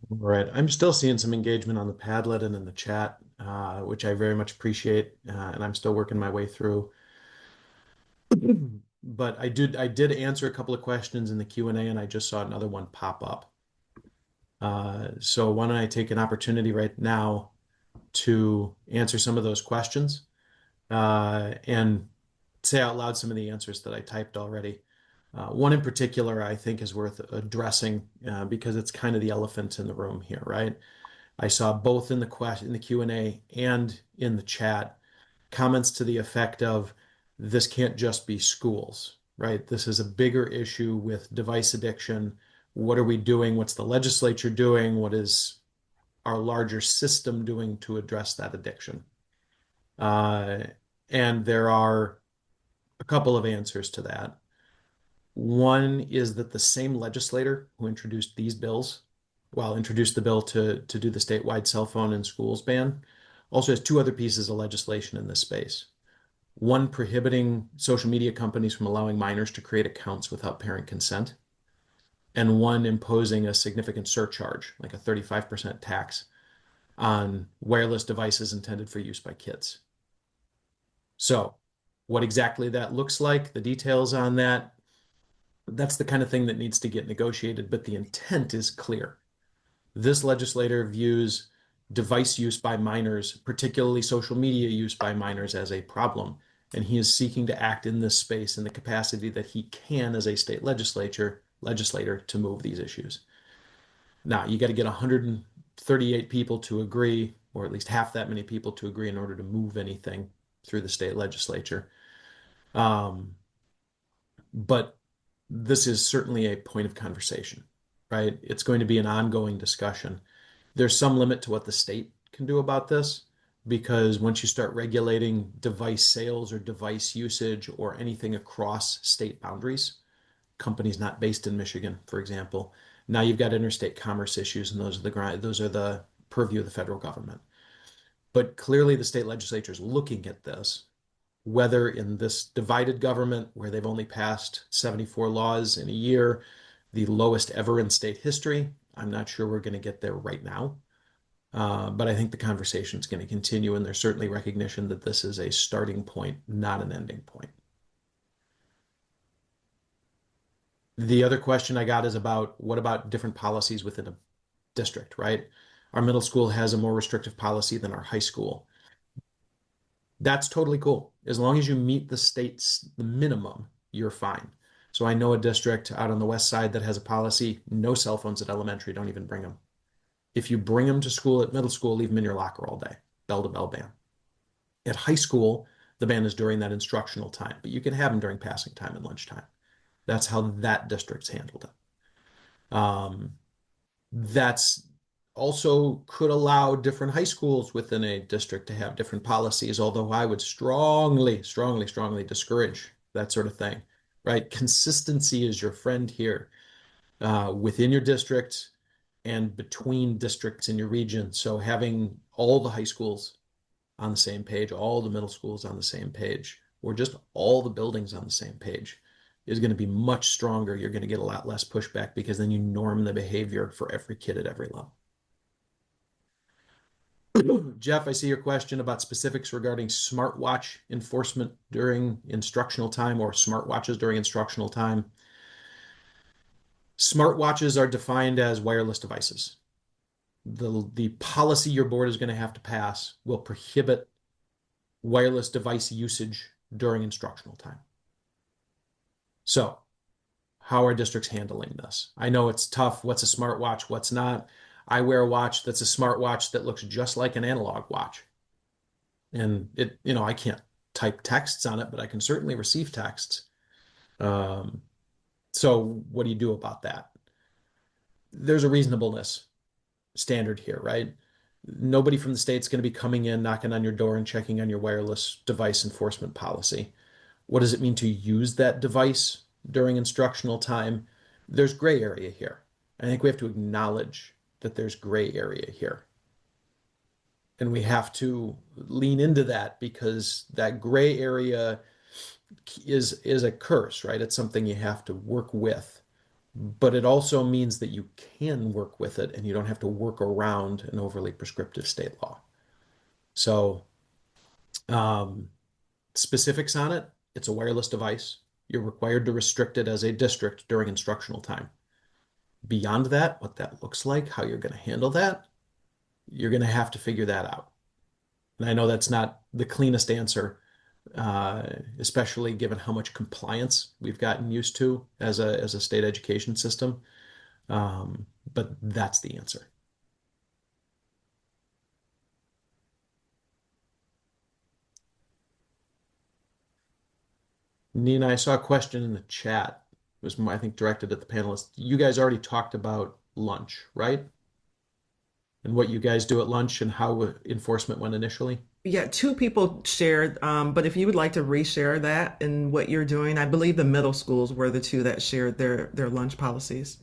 Right. I'm still seeing some engagement on the Padlet and in the chat, which I very much appreciate, and I'm still working my way through. But I did answer a couple of questions in the Q&A, and I just saw another one pop up. So why don't I take an opportunity right now to answer some of those questions and say out loud some of the answers that I typed already. One in particular I think is worth addressing because it's kind of the elephant in the room here, right? I saw both in the Q&A and in the chat comments to the effect of this can't just be schools, right? This is a bigger issue with device addiction. What are we doing? What's the legislature doing? What is our larger system doing to address that addiction? And there are a couple of answers to that. One is that the same legislator who introduced these bills, introduced the bill to do the statewide cell phone in schools ban, also has two other pieces of legislation in this space. One prohibiting social media companies from allowing minors to create accounts without parent consent, and one imposing a significant surcharge, like a 35% tax on wireless devices intended for use by kids. So what exactly that looks like, the details on that, that's the kind of thing that needs to get negotiated, but the intent is clear. This legislator views device use by minors, particularly social media use by minors, as a problem, and he is seeking to act in this space in the capacity that he can as a state legislator to move these issues. Now, you got to get 38 people to agree, or at least half that many people to agree in order to move anything through the state legislature. But this is certainly a point of conversation, right? It's going to be an ongoing discussion. There's some limit to what the state can do about this, because once you start regulating device sales or device usage or anything across state boundaries, companies not based in Michigan, for example, now you've got interstate commerce issues, and those are the purview of the federal government. But clearly the state legislature is looking at this, whether in this divided government where they've only passed 74 laws in a year, the lowest ever in state history. I'm not sure we're going to get there right now. But I think the conversation is going to continue, and there's certainly recognition that this is a starting point, not an ending point. The other question I got is about what about different policies within a district, right? Our middle school has a more restrictive policy than our high school. That's totally cool. As long as you meet the minimum, you're fine. So I know a district out on the west side that has a policy, no cell phones at elementary, don't even bring them. If you bring them to school at middle school, leave them in your locker all day, bell to bell ban. At high school, the ban is during that instructional time, but you can have them during passing time and lunchtime. That's how that district's handled it. That's also could allow different high schools within a district to have different policies, although I would strongly discourage that sort of thing, right? Consistency is your friend here, within your district and between districts in your region. So having all the high schools on the same page, all the middle schools on the same page, or just all the buildings on the same page is going to be much stronger. You're going to get a lot less pushback because then you norm the behavior for every kid at every level. Jeff, I see your question about specifics regarding smartwatch enforcement during instructional time or smartwatches during instructional time. Smartwatches are defined as wireless devices. The policy your board is going to have to pass will prohibit wireless device usage during instructional time. So, how are districts handling this? I know it's tough. What's a smartwatch? What's not? I wear a watch that's a smartwatch that looks just like an analog watch. And it, I can't type texts on it, but I can certainly receive texts. So what do you do about that? There's a reasonableness standard here, right? Nobody from the state's going to be coming in, knocking on your door and checking on your wireless device enforcement policy. What does it mean to use that device during instructional time? There's gray area here. I think we have to acknowledge that there's gray area here. And we have to lean into that, because that gray area is a curse, right? It's something you have to work with. But it also means that you can work with it and you don't have to work around an overly prescriptive state law. So specifics on it, it's a wireless device. You're required to restrict it as a district during instructional time. Beyond that, what that looks like, how you're going to handle that, you're going to have to figure that out. And I know that's not the cleanest answer, especially given how much compliance we've gotten used to as a state education system. But that's the answer. Nina, I saw a question in the chat. It was, I think, directed at the panelists. You guys already talked about lunch, right? And what you guys do at lunch and how enforcement went initially? Yeah, two people shared, but if you would like to reshare that and what you're doing, I believe the middle schools were the two that shared their lunch policies.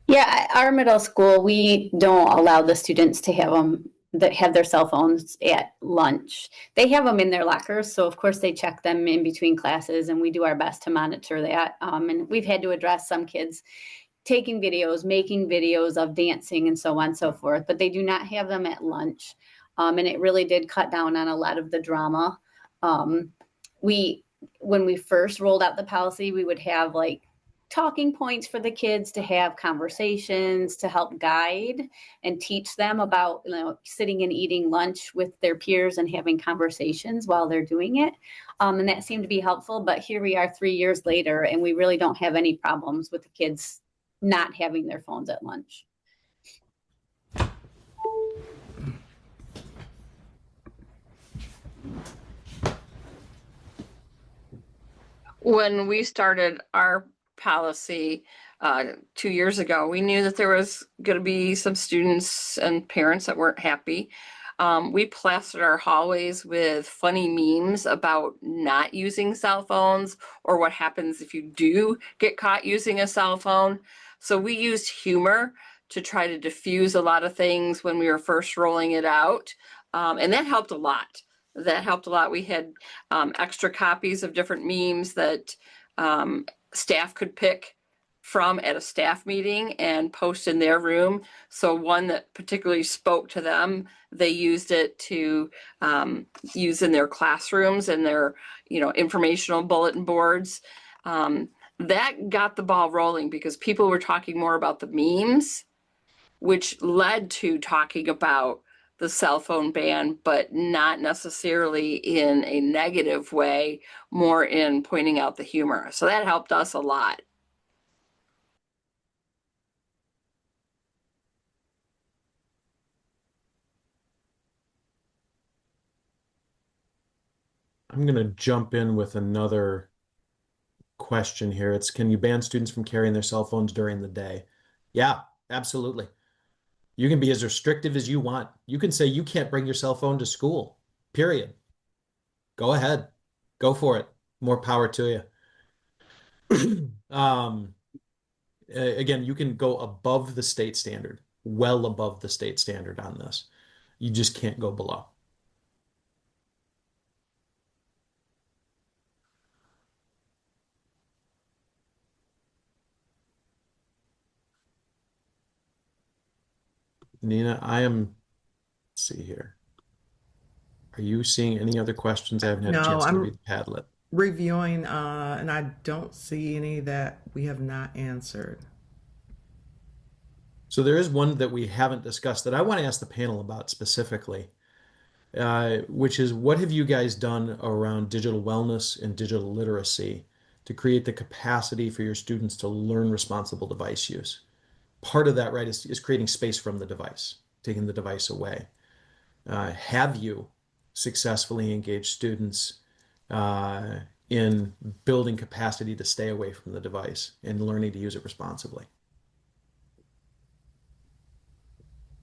Yeah, our middle school, we don't allow the students to have their cell phones at lunch. They have them in their lockers, so of course they check them in between classes, and we do our best to monitor that. And we've had to address some kids taking videos, making videos of dancing and so on and so forth, but they do not have them at lunch. And it really did cut down on a lot of the drama. When we first rolled out the policy, we would have like talking points for the kids to have conversations to help guide and teach them about, sitting and eating lunch with their peers and having conversations while they're doing it. And that seemed to be helpful, but here we are 3 years later and we really don't have any problems with the kids not having their phones at lunch. When we started our policy 2 years ago, we knew that there was going to be some students and parents that weren't happy. We plastered our hallways with funny memes about not using cell phones or what happens if you do get caught using a cell phone. So we used humor to try to diffuse a lot of things when we were first rolling it out. And that helped a lot. That helped a lot. We had extra copies of different memes that staff could pick from at a staff meeting and post in their room. So one that particularly spoke to them, they used it to use in their classrooms and their, informational bulletin boards. That got the ball rolling because people were talking more about the memes, which led to talking about the cell phone ban, but not necessarily in a negative way, more in pointing out the humor. So that helped us a lot. I'm going to jump in with another question here. It's, can you ban students from carrying their cell phones during the day? Yeah, absolutely. You can be as restrictive as you want. You can say you can't bring your cell phone to school, period. Go ahead. Go for it. More power to you. Again, you can go above the state standard, well above the state standard on this. You just can't go below. Nina, let's see here. Are you seeing any other questions? I haven't had a No, chance to I'm read the Padlet. reviewing, and I don't see any that we have not answered. So there is one that we haven't discussed that I want to ask the panel about specifically, which is, what have you guys done around digital wellness and digital literacy to create the capacity for your students to learn responsible device use? Part of that, right, is creating space from the device, taking the device away. Have you successfully engaged students in building capacity to stay away from the device and learning to use it responsibly?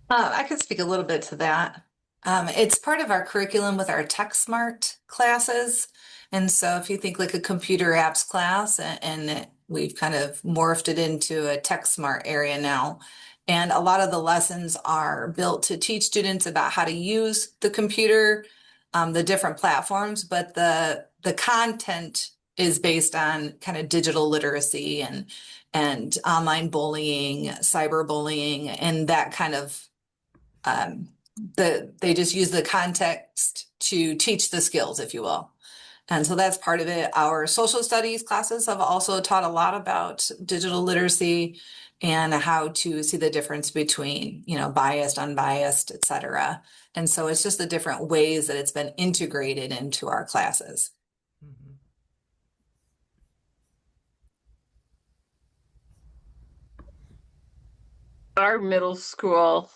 I could speak a little bit to that. It's part of our curriculum with our Tech Smart classes. And so if you think like a computer apps class, and we've kind of morphed it into a Tech Smart area now. And a lot of the lessons are built to teach students about how to use the computer, the different platforms, but the content is based on kind of digital literacy and online bullying, cyberbullying, and that kind of they just use the context to teach the skills, if you will. And so that's part of it. Our social studies classes have also taught a lot about digital literacy and how to see the difference between, biased, unbiased, et cetera. And so it's just the different ways that it's been integrated into our classes. Mhm. Our middle school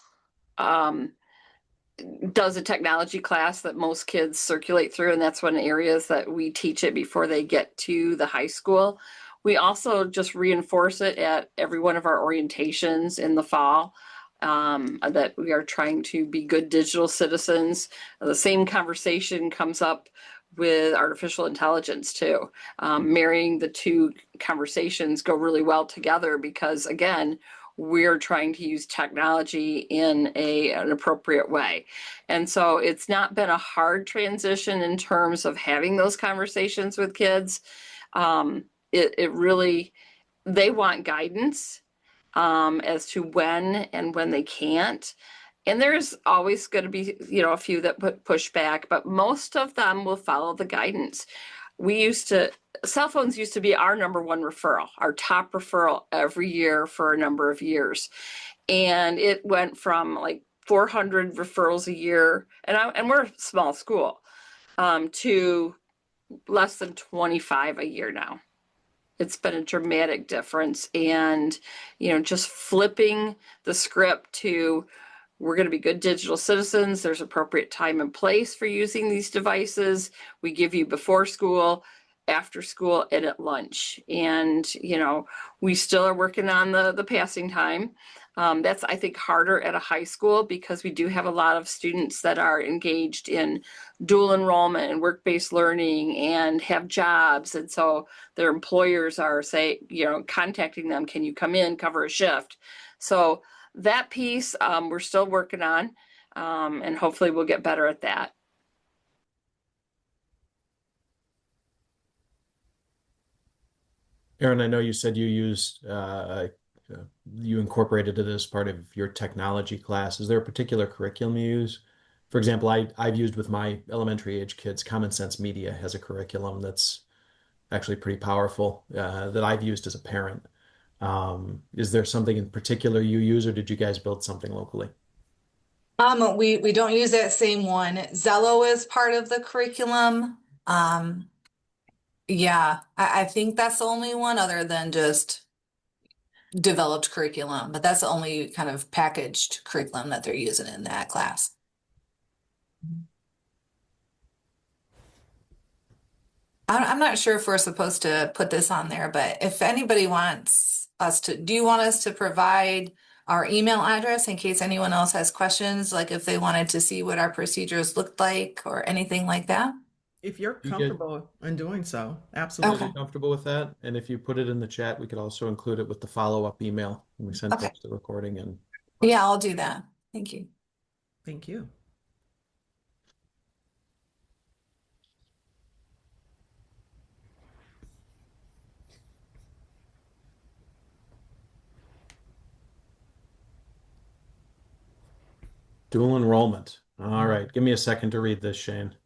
does a technology class that most kids circulate through, and that's one of the areas that we teach it before they get to the high school. We also just reinforce it at every one of our orientations in the fall, that we are trying to be good digital citizens. The same conversation comes up with artificial intelligence too. Marrying the two conversations go really well together because, again, we're trying to use technology in an appropriate way. And so it's not been a hard transition in terms of having those conversations with kids. It really, they want guidance as to when and when they can't. And there's always going to be, a few that push back, but most of them will follow the guidance. Cell phones used to be our number one referral, our top referral every year for a number of years. And it went from like 400 referrals a year, and we're a small school, to less than 25 a year now. It's been a dramatic difference. And, just flipping the script to we're going to be good digital citizens. There's appropriate time and place for using these devices. We give you before school, after school, and at lunch. And, we still are working on the passing time. That's, I think, harder at a high school because we do have a lot of students that are engaged in dual enrollment and work-based learning and have jobs. And so their employers are contacting them, can you come in, cover a shift? So that piece, we're still working on, and hopefully we'll get better at that. Aaron, I know you said you incorporated it as part of your technology class. Is there a particular curriculum you use? For example, I've used with my elementary age kids, Common Sense Media has a curriculum that's actually pretty powerful that I've used as a parent. Is there something in particular you use, or did you guys build something locally? We don't use that same one. Zello is part of the curriculum. Yeah, I think that's the only one other than just developed curriculum, but that's the only kind of packaged curriculum that they're using in that class. I'm not sure if we're supposed to put this on there, but if anybody wants us to, do you want us to provide our email address in case anyone else has questions, like if they wanted to see what our procedures looked like or anything like that? If you're You get- comfortable in doing so, absolutely. Okay. Comfortable with that? And if you put it in the chat, we could also include it with the follow-up email when we send Okay. folks the recording. And Yeah, I'll do that. Thank you. Thank you. dual enrollment. All right, give me a second to read this, Shane.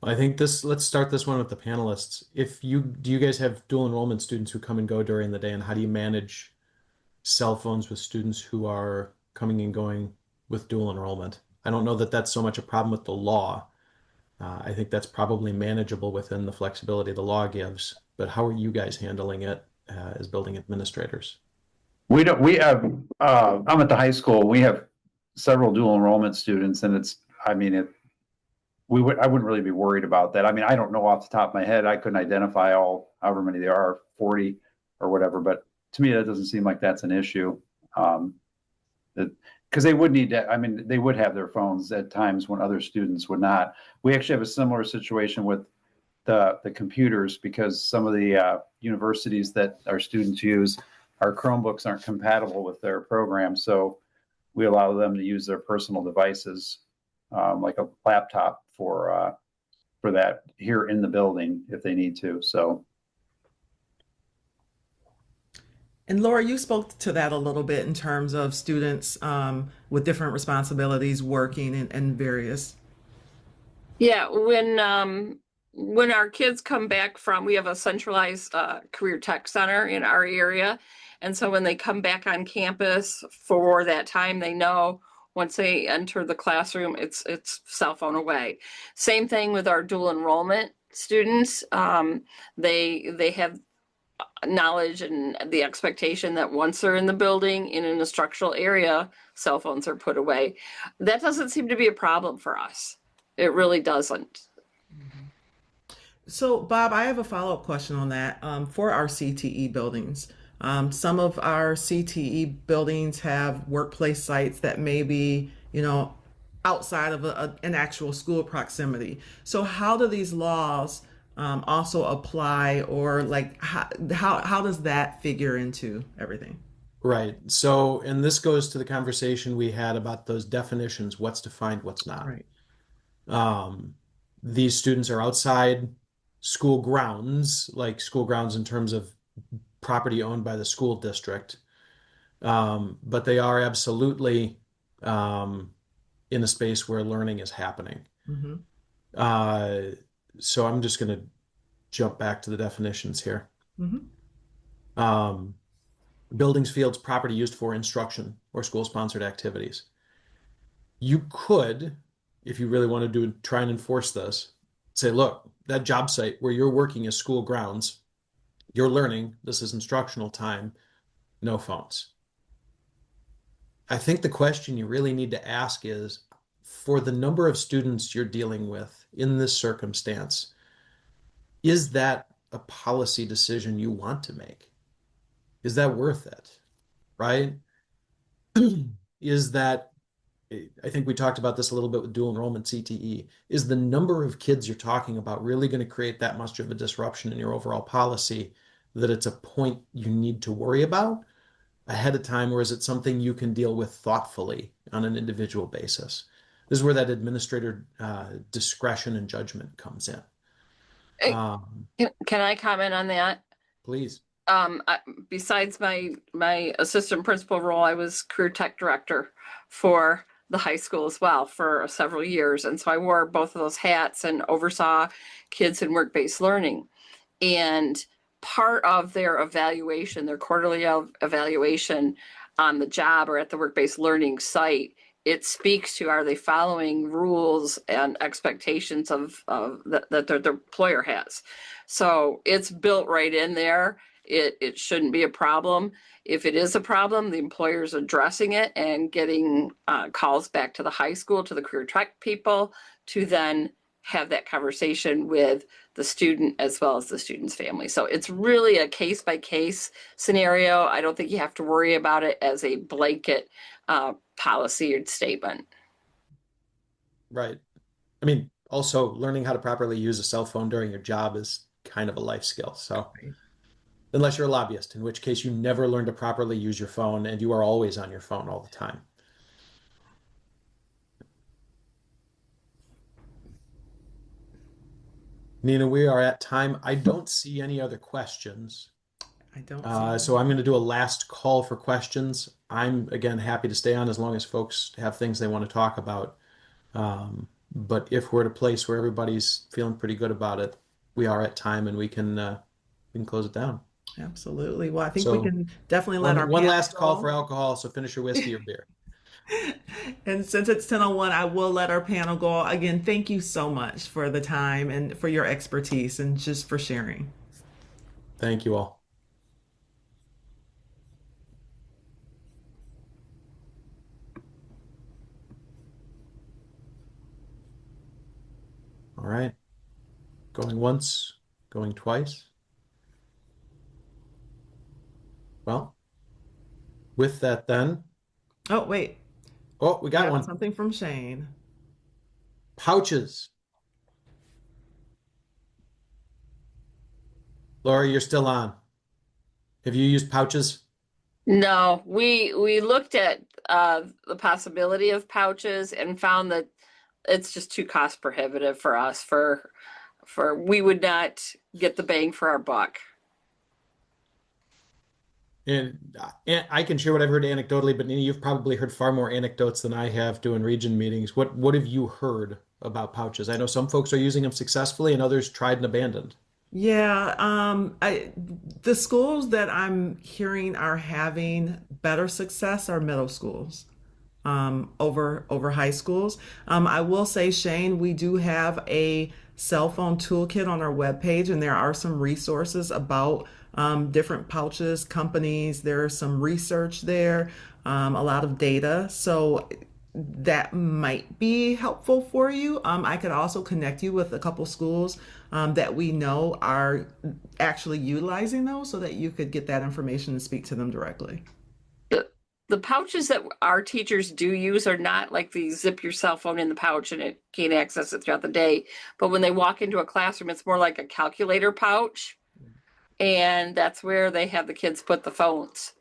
I think let's start this one with the panelists. Do you guys have dual enrollment students who come and go during the day, and how do you manage cell phones with students who are coming and going with dual enrollment? I don't know that that's so much a problem with the law. I think that's probably manageable within the flexibility the law gives, but how are you guys handling it as building administrators? We don't, we have, I'm at the high school, we have several dual enrollment students and I wouldn't really be worried about that. I mean, I don't know off the top of my head, I couldn't identify however many there are, 40 or whatever, but to me, that doesn't seem like that's an issue. Because they would need to, I mean, they would have their phones at times when other students would not. We actually have a similar situation with the computers because some of the universities that our students use, our Chromebooks aren't compatible with their program. So we allow them to use their personal devices, like a laptop for that here in the building if they need to. So. And Laura, you spoke to that a little bit in terms of students with different responsibilities working in various. Yeah, when our kids come back we have a centralized career tech center in our area. And so when they come back on campus for that time, they know once they enter the classroom, it's cell phone away. Same thing with our dual enrollment students. They have knowledge and the expectation that once they're in the building in an instructional area, cell phones are put away. That doesn't seem to be a problem for us. It really doesn't. So, Bob, I have a follow-up question on that for our CTE buildings. Some of our CTE buildings have workplace sites that may be, outside of an actual school proximity. So, how do these laws also apply, or like how does that figure into everything? Right. So, and this goes to the conversation we had about those definitions, what's defined, what's not. Right. These students are outside school grounds, like school grounds in terms of property owned by the school district. But they are absolutely in a space where learning is happening. Mm-hmm. So I'm just going to jump back to the definitions here. Mm-hmm. Buildings, fields, property used for instruction or school-sponsored activities. You could, if you really want to try and enforce this, say, look, that job site where you're working is school grounds. you're learning, this is instructional time, no phones. I think the question you really need to ask is, for the number of students you're dealing with in this circumstance, is that a policy decision you want to make? Is that worth it? Right? Is that, I think we talked about this a little bit with dual enrollment CTE, is the number of kids you're talking about really going to create that much of a disruption in your overall policy that it's a point you need to worry about ahead of time, or is it something you can deal with thoughtfully on an individual basis? This is where that administrator discretion and judgment comes in. Hey, Um, Can I comment on that? please. Besides my assistant principal role, I was career tech director for the high school as well for several years. And so I wore both of those hats and oversaw kids in work-based learning. And part of their evaluation, their quarterly evaluation on the job or at the work-based learning site, it speaks to, are they following rules and expectations of that their employer has. So it's built right in there. It shouldn't be a problem. If it is a problem, the employer's addressing it and getting calls back to the high school, to the career tech people, to then have that conversation with the student as well as the student's family. So it's really a case by case scenario. I don't think you have to worry about it as a blanket policy or statement. Right. I mean, also learning how to properly use a cell phone during your job is kind of a life skill. So unless you're a lobbyist, in which case you never learn to properly use your phone and you are always on your phone all the time. Nina, we are at time. I don't see any other questions. I don't So I'm going to do a last call for questions. I'm, again, happy to stay on as long as folks have things they want to talk about. But if we're at a place where everybody's feeling pretty good about it, we are at time and we can close it down. Absolutely. Well, I think we So can definitely let our one panel last call go. for alcohol. So finish your whiskey or beer. And since it's 10:01, I will let our panel go. Again, thank you so much for the time and for your expertise and just for sharing. Thank you all. All right. Going once, going twice. Well, with that then. Oh, wait. Oh, we got one. Something from Shane. Pouches. Laura, you're still on. Have you used pouches? No, we looked at the possibility of pouches and found that it's just too cost prohibitive for us for we would not get the bang for our buck. And I can share what I've heard anecdotally, but Nina, you've probably heard far more anecdotes than I have doing region meetings. What have you heard about pouches? I know some folks are using them successfully and others tried and abandoned. Yeah, the schools that I'm hearing are having better success are middle schools, over high schools. I will say, Shane, we do have a cell phone toolkit on our webpage, and there are some resources about different pouches companies. There's some research there, a lot of data. So that might be helpful for you. I could also connect you with a couple schools that we know are actually utilizing those so that you could get that information and speak to them directly. The pouches that our teachers do use are not like the zip your cell phone in the pouch and it can't access it throughout the day. But when they walk into a classroom, it's more like a calculator pouch. And that's where they have the kids put the phones.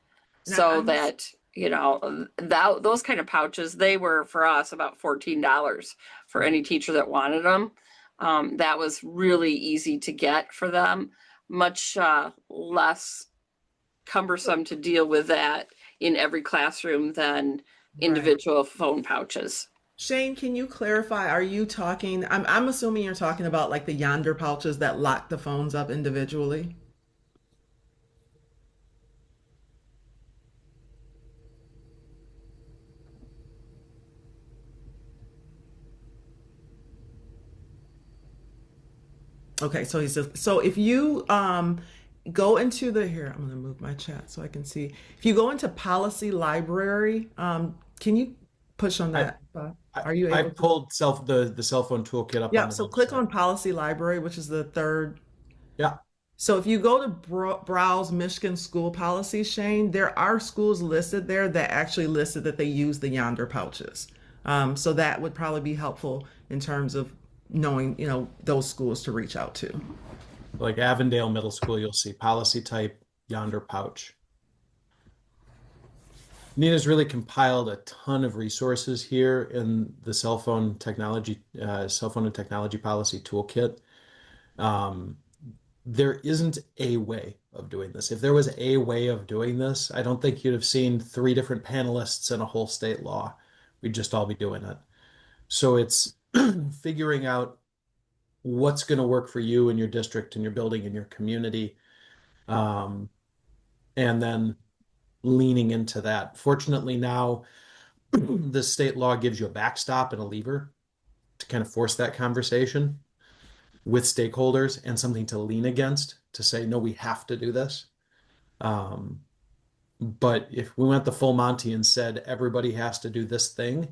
So that, those kind of pouches, they were for us about $14 for any teacher that wanted them. That was really easy to get for them, much less cumbersome to deal with that in every classroom than individual phone pouches. Shane, can you clarify? Are you talking? I'm assuming you're talking about like the Yonder pouches that lock the phones up individually. Okay, so if you go into the here, I'm going to move my chat so I can see. If you go into policy library, can you push on that, Bob? Are you I able to? pulled the cell phone toolkit up Yeah, on the so click website. on policy library, which is the third. Yeah. So if you go to browse Michigan school policy, Shane, there are schools listed there that actually listed that they use the Yonder pouches. So that would probably be helpful in terms of knowing, those schools to reach out to. Like Avondale Middle School, you'll see policy type Yonder pouch. Nina's really compiled a ton of resources here in the cell phone and technology policy toolkit. There isn't a way of doing this. If there was a way of doing this, I don't think you'd have seen 3 different panelists and a whole state law. We'd just all be doing it. So it's figuring out what's going to work for you and your district and your building and your community, and then leaning into that. Fortunately, now the state law gives you a backstop and a lever to kind of force that conversation with stakeholders and something to lean against to say, no, we have to do this. But if we went the full Monty and said everybody has to do this thing,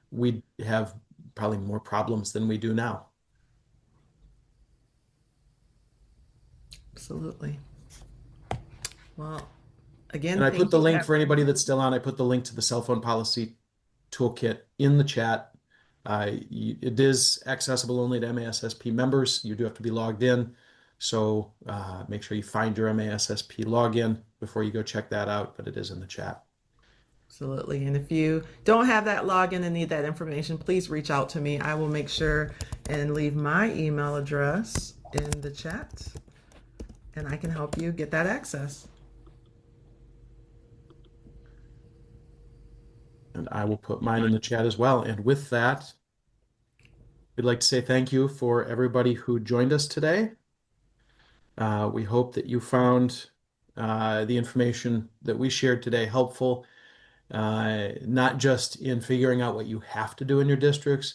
we'd have probably more problems than we do now. Absolutely. Well, again, And I thank put the you, link for anybody that's still on. I put the link to the cell phone policy toolkit in the chat. It is accessible only to MASSP members. You do have to be logged in. So make sure you find your MASSP login before you go check that out, but it is in the chat. Absolutely. And if you don't have that login and need that information, please reach out to me. I will make sure and leave my email address in the chat, and I can help you get that access. And I will put mine in the chat as well. And with that, we'd like to say thank you for everybody who joined us today. We hope that you found the information that we shared today helpful, not just in figuring out what you have to do in your districts,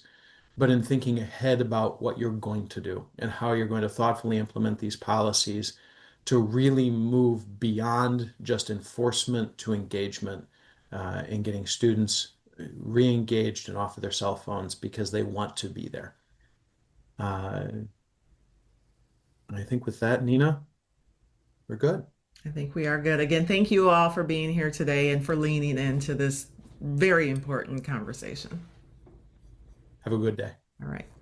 but in thinking ahead about what you're going to do and how you're going to thoughtfully implement these policies to really move beyond just enforcement to engagement, in getting students re-engaged and off of their cell phones because they want to be there. I think with that, Nina, we're good. I think we are good. Again, thank you all for being here today and for leaning into this very important conversation. Have a good day. All right.